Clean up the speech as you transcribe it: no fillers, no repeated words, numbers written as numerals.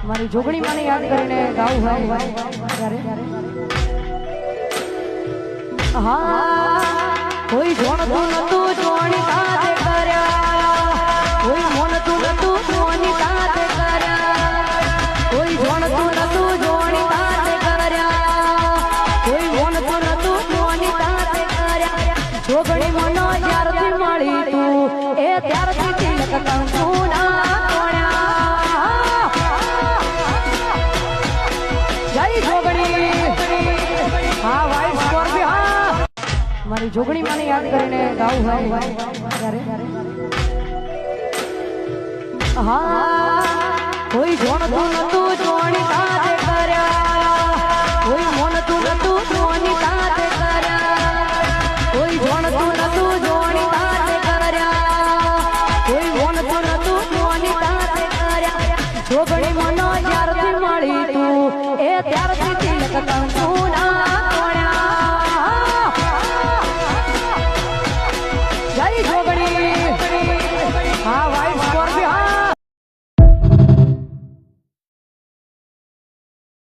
મારી જોગણી મને યાદ કરીને ગાવું હોય ત્યારે હા કોઈ જોણતું નતું જોણી કાતે કર્યા કોઈ મોનતું નતું જોણી કાતે કર્યા કોઈ જોણતું નતું જોણી કાતે કર્યા કોઈ મોનતું નતું જોણી કાતે કર્યા જોગણી મનો જ્યારથી મળી તું એ ત્યારથી તિલક કંકુ ના મારી જોગણી મને યાદ કરીને ગાવું હોય ત્યારે હા કોઈ જોણતું નતું જોણી કાતે કર્યા કોઈ મોનતું નતું જોણી કાતે કર્યા કોઈ જોણતું નતું જોણી કાતે કર્યા કોઈ મોનતું નતું જોણી કાતે કર્યા જોગણી મનો જ્યારથી મળી તું એ ત્યારથી